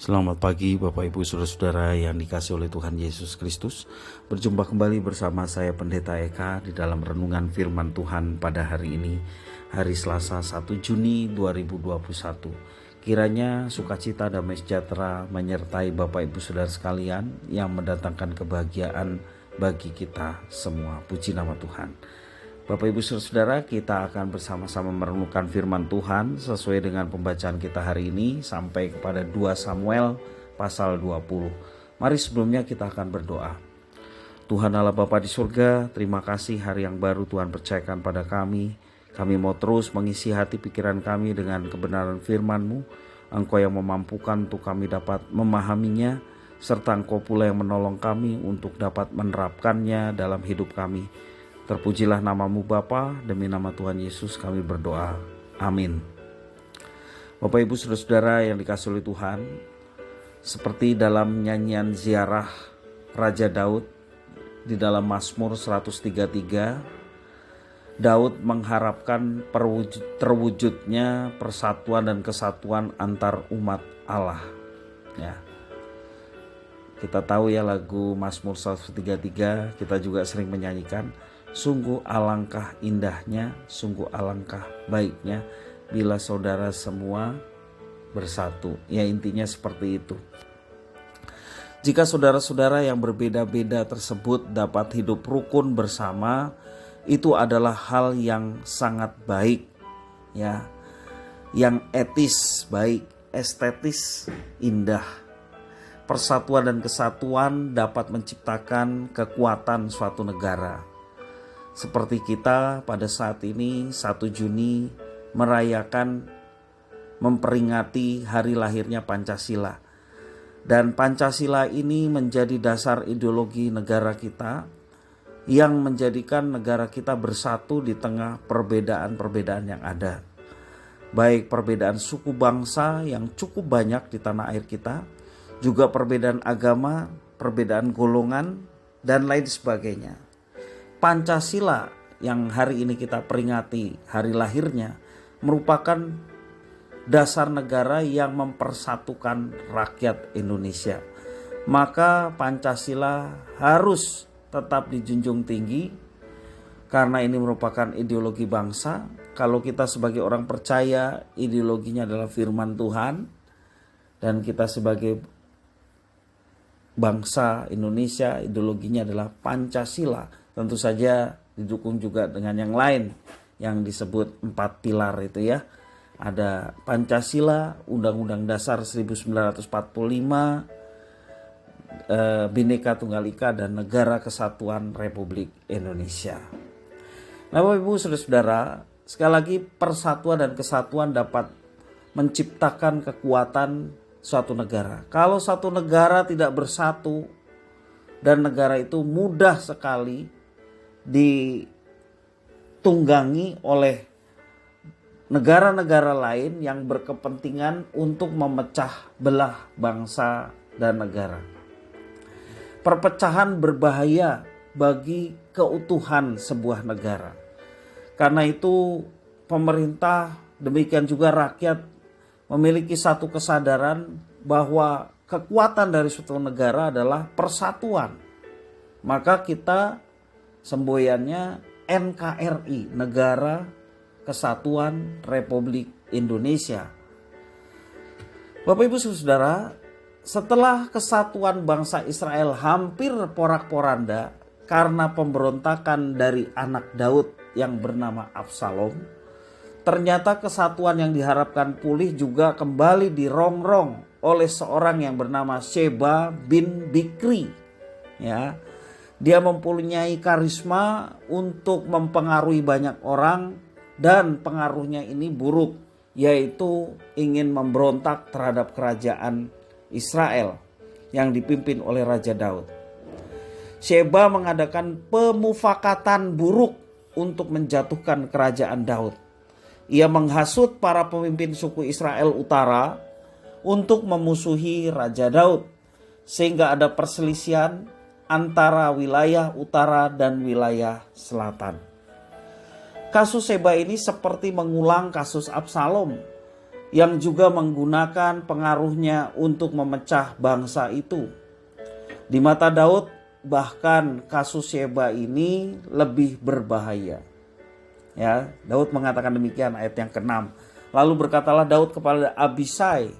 Selamat pagi Bapak Ibu Saudara-saudara yang dikasihi oleh Tuhan Yesus Kristus. Berjumpa kembali bersama saya Pendeta Eka di dalam renungan firman Tuhan pada hari ini, hari Selasa 1 Juni 2021. Kiranya sukacita damai sejahtera menyertai Bapak Ibu Saudara sekalian yang mendatangkan kebahagiaan bagi kita semua. Puji nama Tuhan. Bapak Ibu Saudara, kita akan bersama-sama merenungkan firman Tuhan sesuai dengan pembacaan kita hari ini sampai kepada 2 Samuel pasal 20. Mari sebelumnya kita akan berdoa. Tuhan Allah Bapa di surga, terima kasih hari yang baru Tuhan percayakan pada kami. Kami mau terus mengisi hati pikiran kami dengan kebenaran firman-Mu. Engkau yang memampukan untuk kami dapat memahaminya, serta Engkau pula yang menolong kami untuk dapat menerapkannya dalam hidup kami. Terpujilah nama-Mu Bapa, demi nama Tuhan Yesus kami berdoa. Amin. Bapak Ibu Saudara-saudara yang dikasihi oleh Tuhan, seperti dalam nyanyian ziarah Raja Daud di dalam Mazmur 133, Daud mengharapkan terwujudnya persatuan dan kesatuan antar umat Allah. Ya. Kita tahu ya lagu Mazmur 133, kita juga sering menyanyikan. Sungguh alangkah indahnya, sungguh alangkah baiknya bila saudara semua bersatu. Ya, intinya seperti itu. Jika saudara-saudara yang berbeda-beda tersebut dapat hidup rukun bersama, itu adalah hal yang sangat baik, ya, yang etis baik, estetis indah. Persatuan dan kesatuan dapat menciptakan kekuatan suatu negara. Seperti kita pada saat ini 1 Juni memperingati hari lahirnya Pancasila. Dan Pancasila ini menjadi dasar ideologi negara kita yang menjadikan negara kita bersatu di tengah perbedaan-perbedaan yang ada. Baik perbedaan suku bangsa yang cukup banyak di tanah air kita, juga perbedaan agama, perbedaan golongan, dan lain sebagainya. Pancasila yang hari ini kita peringati hari lahirnya merupakan dasar negara yang mempersatukan rakyat Indonesia. Maka Pancasila harus tetap dijunjung tinggi karena ini merupakan ideologi bangsa. Kalau kita sebagai orang percaya ideologinya adalah firman Tuhan, dan kita sebagai bangsa Indonesia ideologinya adalah Pancasila, tentu saja didukung juga dengan yang lain yang disebut 4 pilar itu ya. Ada Pancasila, Undang-Undang Dasar 1945, Bhinneka Tunggal Ika, dan Negara Kesatuan Republik Indonesia. Nah Bapak Ibu Saudara-saudara, sekali lagi persatuan dan kesatuan dapat menciptakan kekuatan suatu negara. Kalau satu negara tidak bersatu dan negara itu mudah sekali ditunggangi oleh negara-negara lain yang berkepentingan untuk memecah belah bangsa dan negara. Perpecahan berbahaya bagi keutuhan sebuah negara. Karena itu pemerintah, demikian juga rakyat memiliki satu kesadaran bahwa kekuatan dari suatu negara adalah persatuan. Maka kita semboyannya NKRI, Negara Kesatuan Republik Indonesia. Bapak Ibu Saudara, setelah kesatuan bangsa Israel hampir porak-poranda karena pemberontakan dari anak Daud yang bernama Absalom, ternyata kesatuan yang diharapkan pulih juga kembali dirongrong oleh seorang yang bernama Sheba bin Bikri. Ya, dia mempunyai karisma untuk mempengaruhi banyak orang dan pengaruhnya ini buruk, yaitu ingin memberontak terhadap kerajaan Israel yang dipimpin oleh Raja Daud. Sheba mengadakan pemufakatan buruk untuk menjatuhkan kerajaan Daud. Ia menghasut para pemimpin suku Israel Utara untuk memusuhi Raja Daud, sehingga ada perselisihan antara wilayah utara dan wilayah selatan. Kasus Sheba ini seperti mengulang kasus Absalom, yang juga menggunakan pengaruhnya untuk memecah bangsa itu. Di mata Daud, bahkan kasus Sheba ini lebih berbahaya. Ya, Daud mengatakan demikian ayat yang ke-6. Lalu berkatalah Daud kepada Abisai,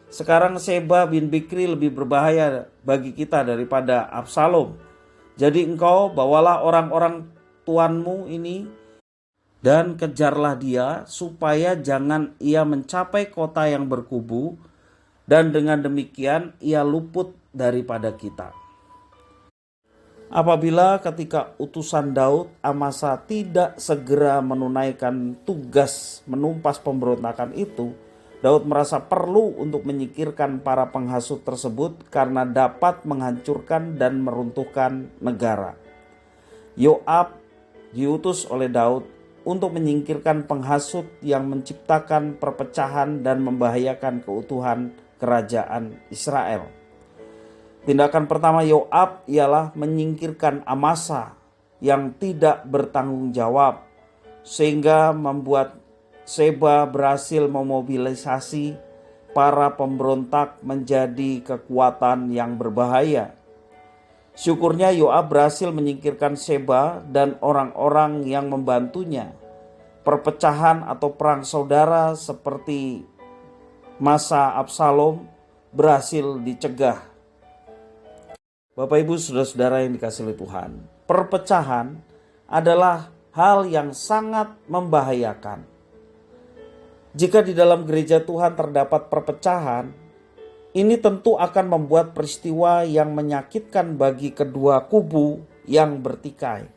sekarang Sheba bin Bikri lebih berbahaya bagi kita daripada Absalom. Jadi engkau bawalah orang-orang tuanmu ini dan kejarlah dia supaya jangan ia mencapai kota yang berkubu, dan dengan demikian ia luput daripada kita. Apabila ketika utusan Daud, Amasa tidak segera menunaikan tugas menumpas pemberontakan itu, Daud merasa perlu untuk menyingkirkan para penghasut tersebut karena dapat menghancurkan dan meruntuhkan negara. Yoab diutus oleh Daud untuk menyingkirkan penghasut yang menciptakan perpecahan dan membahayakan keutuhan kerajaan Israel. Tindakan pertama Yoab ialah menyingkirkan Amasa yang tidak bertanggung jawab, sehingga membuat Sheba berhasil memobilisasi para pemberontak menjadi kekuatan yang berbahaya. Syukurnya Yoab berhasil menyingkirkan Sheba dan orang-orang yang membantunya. Perpecahan atau perang saudara seperti masa Absalom berhasil dicegah. Bapak Ibu saudara-saudara yang dikasihi oleh Tuhan, perpecahan adalah hal yang sangat membahayakan. Jika di dalam gereja Tuhan terdapat perpecahan, ini tentu akan membuat peristiwa yang menyakitkan bagi kedua kubu yang bertikai.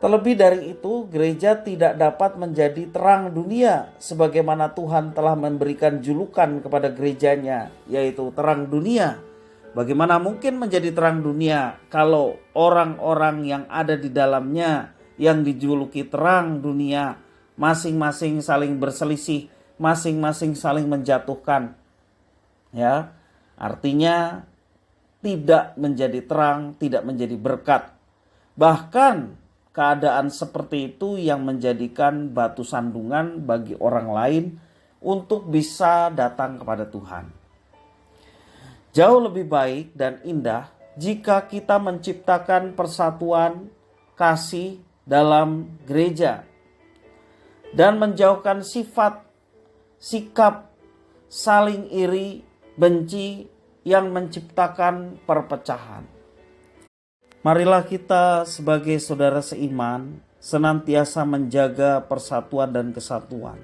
Terlebih dari itu, gereja tidak dapat menjadi terang dunia sebagaimana Tuhan telah memberikan julukan kepada gerejanya, yaitu terang dunia. Bagaimana mungkin menjadi terang dunia kalau orang-orang yang ada di dalamnya yang dijuluki terang dunia masing-masing saling berselisih, masing-masing saling menjatuhkan. Ya, artinya tidak menjadi terang, tidak menjadi berkat. Bahkan keadaan seperti itu yang menjadikan batu sandungan bagi orang lain untuk bisa datang kepada Tuhan. Jauh lebih baik dan indah jika kita menciptakan persatuan kasih dalam gereja dan menjauhkan sifat, sikap saling iri, benci yang menciptakan perpecahan. Marilah kita sebagai saudara seiman senantiasa menjaga persatuan dan kesatuan.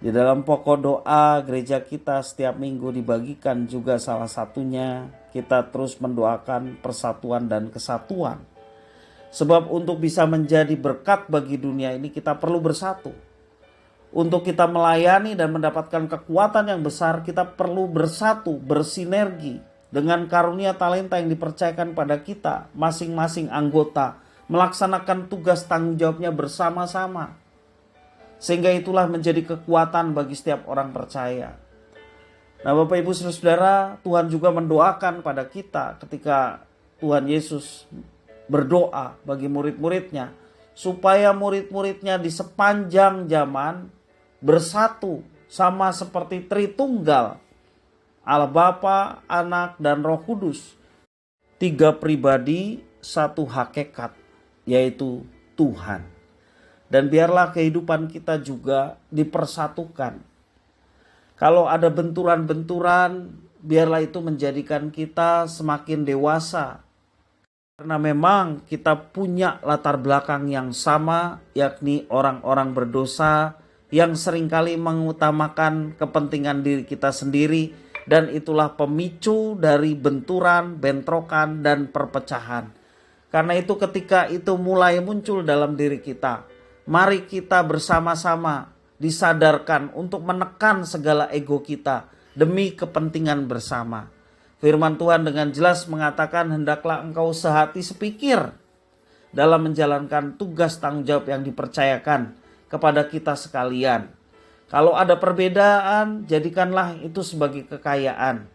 Di dalam pokok doa gereja kita setiap minggu dibagikan juga salah satunya kita terus mendoakan persatuan dan kesatuan. Sebab untuk bisa menjadi berkat bagi dunia ini kita perlu bersatu. Untuk kita melayani dan mendapatkan kekuatan yang besar kita perlu bersatu, bersinergi dengan karunia talenta yang dipercayakan pada kita. Masing-masing anggota melaksanakan tugas tanggung jawabnya bersama-sama. Sehingga itulah menjadi kekuatan bagi setiap orang percaya. Nah Bapak Ibu saudara, Tuhan juga mendoakan pada kita ketika Tuhan Yesus berdoa bagi murid-muridnya. Supaya murid-muridnya di sepanjang zaman bersatu sama seperti Tritunggal. Allah Bapa, Anak, dan Roh Kudus. 3 pribadi, 1 hakikat, yaitu Tuhan. Dan biarlah kehidupan kita juga dipersatukan. Kalau ada benturan-benturan, biarlah itu menjadikan kita semakin dewasa. Karena memang kita punya latar belakang yang sama, yakni orang-orang berdosa yang seringkali mengutamakan kepentingan diri kita sendiri. Dan itulah pemicu dari benturan, bentrokan, dan perpecahan. Karena itu ketika itu mulai muncul dalam diri kita, mari kita bersama-sama disadarkan untuk menekan segala ego kita demi kepentingan bersama. Firman Tuhan dengan jelas mengatakan hendaklah engkau sehati sepikir dalam menjalankan tugas tanggung jawab yang dipercayakan kepada kita sekalian. Kalau ada perbedaan, jadikanlah itu sebagai kekayaan.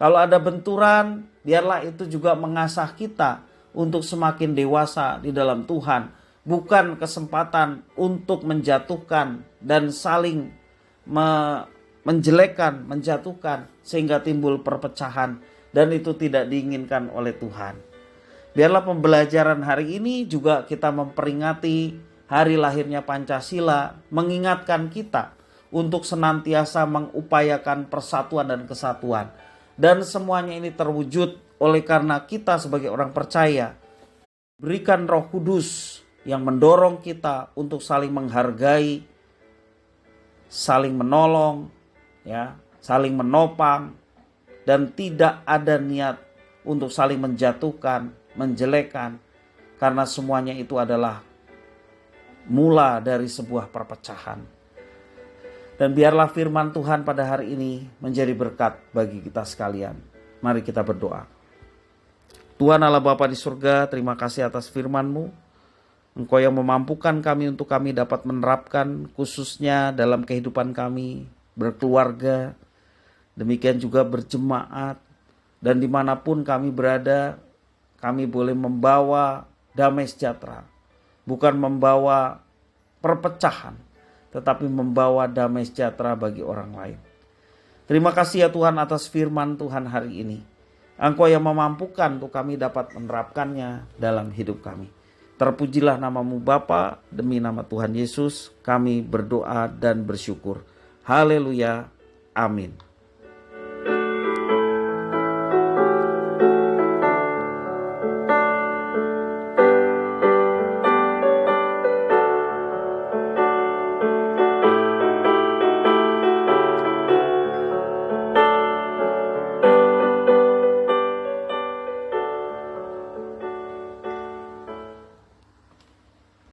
Kalau ada benturan, biarlah itu juga mengasah kita untuk semakin dewasa di dalam Tuhan. Bukan kesempatan untuk menjatuhkan dan saling menjelekkan, menjatuhkan, sehingga timbul perpecahan, dan itu tidak diinginkan oleh Tuhan. Biarlah pembelajaran hari ini juga kita memperingati hari lahirnya Pancasila, mengingatkan kita untuk senantiasa mengupayakan persatuan dan kesatuan. Dan semuanya ini terwujud oleh karena kita sebagai orang percaya berikan Roh Kudus yang mendorong kita untuk saling menghargai, saling menolong, ya, saling menopang, dan tidak ada niat untuk saling menjatuhkan, menjelekkan, karena semuanya itu adalah mula dari sebuah perpecahan. Dan biarlah firman Tuhan pada hari ini menjadi berkat bagi kita sekalian. Mari kita berdoa. Tuhan Allah Bapa di surga, terima kasih atas firman-Mu. Engkau yang memampukan kami untuk kami dapat menerapkan khususnya dalam kehidupan kami, berkeluarga, demikian juga berjemaat, dan dimanapun kami berada, kami boleh membawa damai sejahtera, bukan membawa perpecahan, tetapi membawa damai sejahtera bagi orang lain. Terima kasih ya Tuhan atas firman Tuhan hari ini. Engkau yang memampukan untuk kami dapat menerapkannya dalam hidup kami. Terpujilah nama-Mu Bapa, demi nama Tuhan Yesus kami berdoa dan bersyukur. Haleluya, amin.